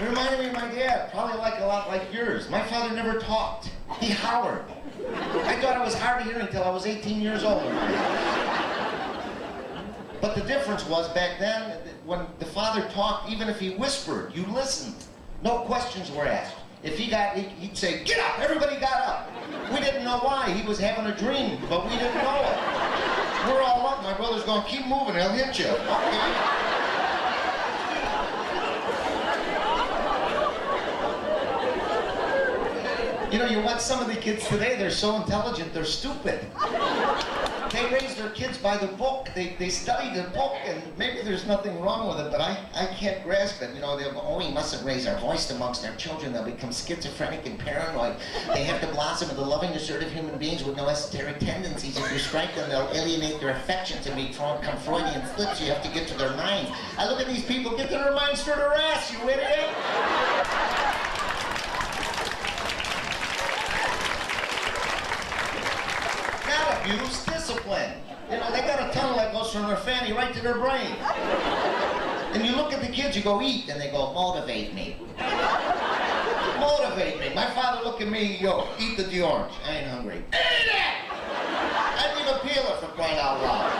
It reminded me of my dad, probably like a lot like yours. My father never talked. He hollered. I thought I was hard of hearing until I was 18 years old. But the difference was back then, when the father talked, even if he whispered, you listened. No questions were asked. If he'd say, get up, everybody got up. We didn't know why, he was having a dream, but we didn't know it. We're all up, my brother's going, keep moving, he'll hit you. Okay. You know, you watch some of the kids today, they're so intelligent, they're stupid. They raise their kids by the book. They study the book, and maybe there's nothing wrong with it, but I can't grasp it. You know, they'll go, oh, we mustn't raise our voice amongst our children. They'll become schizophrenic and paranoid. They have to blossom into loving, assertive human beings with no esoteric tendencies. If you strike them, they'll alienate their affections and become Freudian slips. You have to get to their minds. I look at these people, get to their minds through their ass, you idiot! Not abuse, discipline. You know, they got a tunnel that goes from their fanny right to their brain. And you look at the kids, you go, eat, and they go, motivate me. Motivate me. My father looked at me, yo, eat the orange. I ain't hungry. Eat it! I didn't even peel it for crying out loud.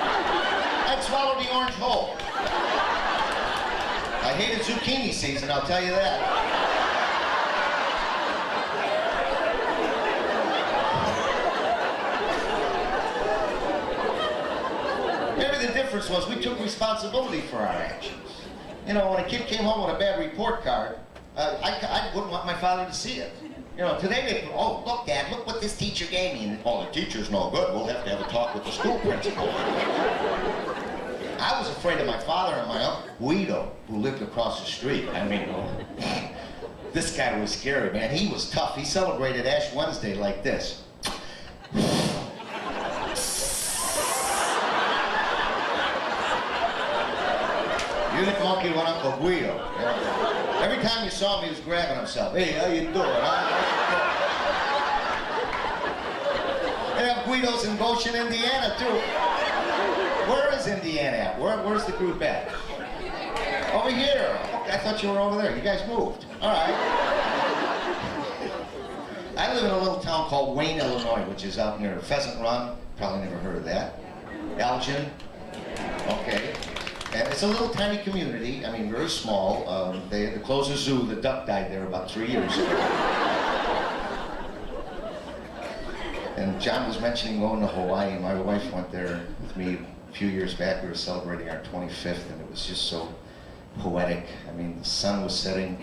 I'd swallow the orange whole. I hated zucchini season, I'll tell you that. Maybe the difference was we took responsibility for our actions. You know, when a kid came home with a bad report card, I wouldn't want my father to see it. You know, today they, oh, look, Dad, look what this teacher gave me. And, oh, the teacher's no good. We'll have to have a talk with the school principal. I was afraid of my father and my uncle, Guido, who lived across the street. I mean, this guy was scary, man. He was tough. He celebrated Ash Wednesday like this. You didn't monkey with Uncle Guido. Yeah. Every time you saw him, he was grabbing himself. Hey, how you doing? They have Guidos in Goshen, Indiana, too. Where is Indiana at? Where's the group at? Over here. I thought you were over there. You guys moved. All right. I live in a little town called Wayne, Illinois, which is out near Pheasant Run. Probably never heard of that. Elgin. Okay. And it's a little tiny community, I mean, very small. They had to close a zoo. The duck died there about 3 years ago. And John was mentioning going to Hawaii. My wife went there with me a few years back. We were celebrating our 25th, and it was just so poetic. I mean, the sun was setting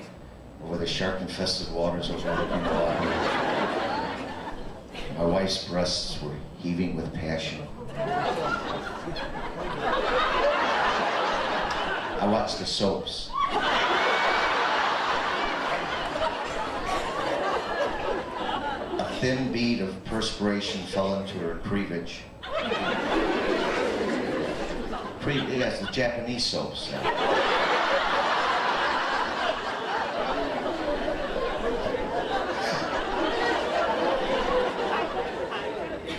over the shark-infested waters overlooking Hawaii. My wife's breasts were heaving with passion. I watched the soaps. A thin bead of perspiration fell into her cleavage. Yes, the Japanese soaps.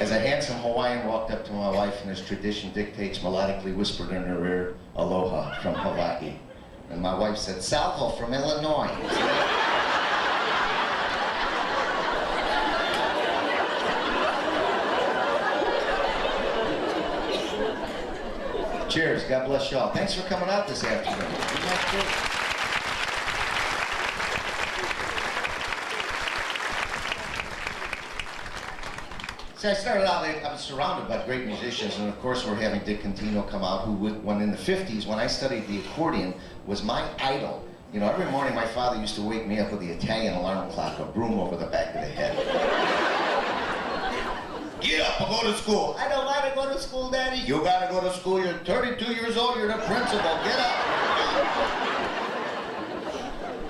As a handsome Hawaiian walked up to my wife and as tradition dictates, melodically whispered in her ear, aloha from Hawaii. And my wife said, salvo from Illinois. Cheers, God bless y'all. Thanks for coming out this afternoon. See, I started out, I was surrounded by great musicians, and of course we're having Dick Contino come out, who, when in the 50s, when I studied the accordion, was my idol. You know, every morning my father used to wake me up with the Italian alarm clock, a broom over the back of the head. Get up and go to school. I don't want to go to school, Daddy. You gotta go to school, you're 32 years old, you're the principal, get up.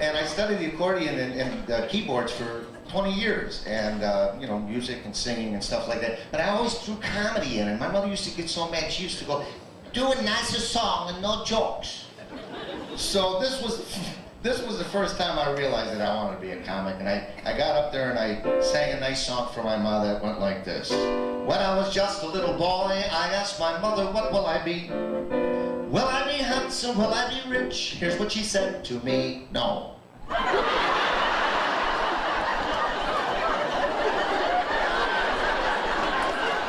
And I studied the accordion and keyboards for 20 years, and you know, music and singing and stuff like that. But I always threw comedy in, and my mother used to get so mad. She used to go, do a nicer song and no jokes. So this was the first time I realized that I wanted to be a comic, and I got up there and I sang a nice song for my mother that went like this. When I was just a little boy, I asked my mother, what will I be? Will I be handsome? Will I be rich? Here's what she said to me, no.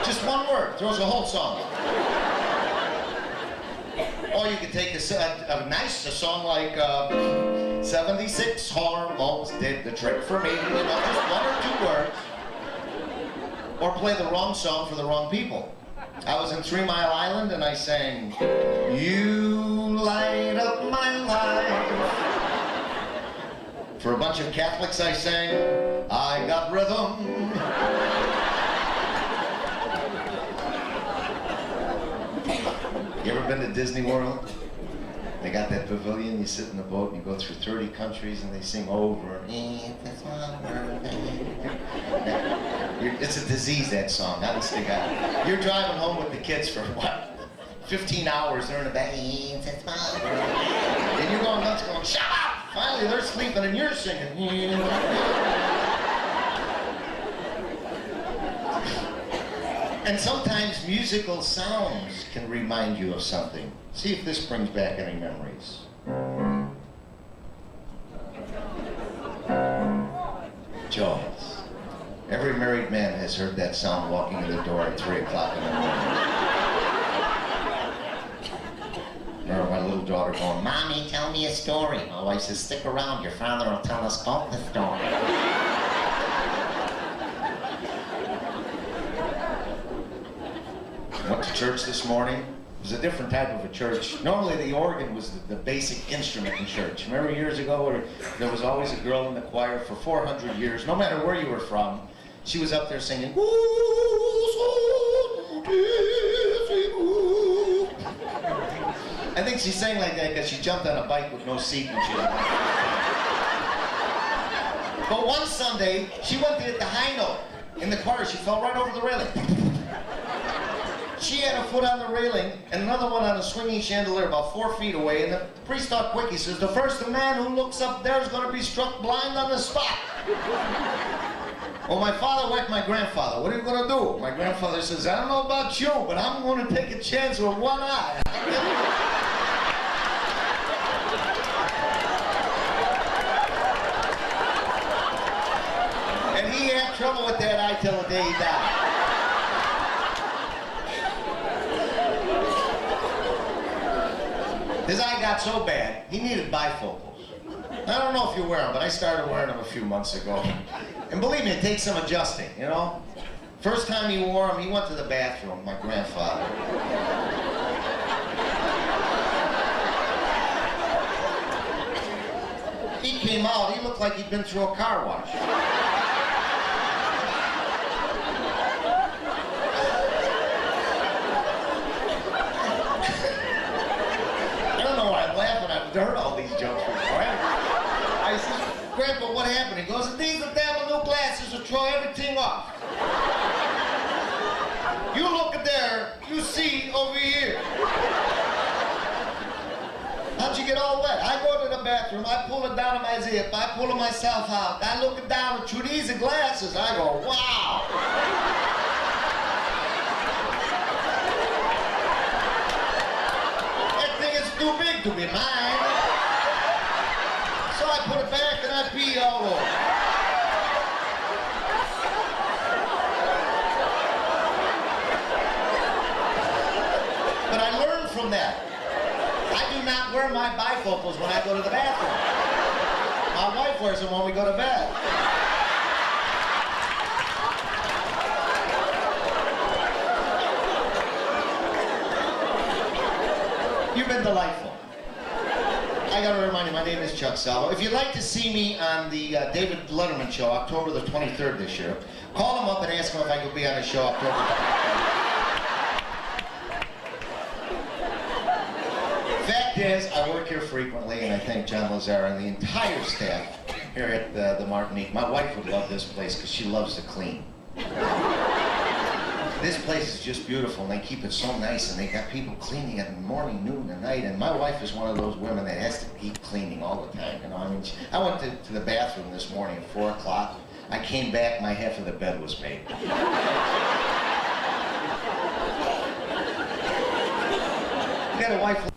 Just one word throws a whole song. Or you could take a song like 76 hormones did the trick for me. You know, just one or two words. Or play the wrong song for the wrong people. I was in 3 Mile Island and I sang, "You light up my life." For a bunch of Catholics I sang, "I got rhythm." You ever been to Disney World? They got that pavilion, you sit in the boat and you go through 30 countries and they sing over. It's a disease, that song, honest to God. You're driving home with the kids for what? 15 hours, they're in the back. And you're going nuts going, "Shut up!" Finally they're sleeping and you're singing. And sometimes musical sounds can remind you of something. See if this brings back any memories. Jaws. Every married man has heard that sound walking in the door at 3 o'clock in the morning. Remember my little daughter going, "Mommy, tell me a story." My wife says, "Stick around, your father will tell us both the story." Went to church this morning. It was a different type of a church. Normally the organ was the basic instrument in church. Remember years ago where there was always a girl in the choir for 400 years, no matter where you were from, she was up there singing, I think she sang like that because she jumped on a bike with no seat when she was. But one Sunday, she went to hit the high note in the choir. She fell right over the railing. She had a foot on the railing and another one on a swinging chandelier about 4 feet away, and the priest thought quick. He says, "The first man who looks up there is going to be struck blind on the spot." Well, my father whacked my grandfather. "What are you going to do?" My grandfather says, "I don't know about you, but I'm going to take a chance with one eye." And he had trouble with that eye till the day he died. His eye got so bad, he needed bifocals. I don't know if you wear them, but I started wearing them a few months ago. And believe me, it takes some adjusting, you know? First time he wore them, he went to the bathroom, my grandfather. He came out, he looked like he'd been through a car wash. I've heard all these jokes before. I said, "Grandpa, what happened?" He goes, "These are damn new glasses will throw everything off. You look at there, you see over here." "How'd you get all wet?" "I go to the bathroom, I pull it down to my zip, I pull it myself out, I look it down through these glasses, I go, wow. That thing is too big to be mine. So I put it back and I pee all over. But I learned from that. I do not wear my bifocals when I go to the bathroom. My wife wears them when we go to bed. You've been delightful. I gotta remind you, my name is Chuck Salvo. If you'd like to see me on the David Letterman show, October the 23rd this year, call him up and ask him if I could be on the show October 23rd. Fact is, I work here frequently, and I thank John Lazar and the entire staff here at the Martinique. My wife would love this place because she loves to clean. This place is just beautiful, and they keep it so nice, and they got people cleaning it in the morning, noon, and night, and my wife is one of those women that has to keep cleaning all the time, you know. I mean, I went to the bathroom this morning at 4 o'clock. I came back, my half of the bed was made. You got a wife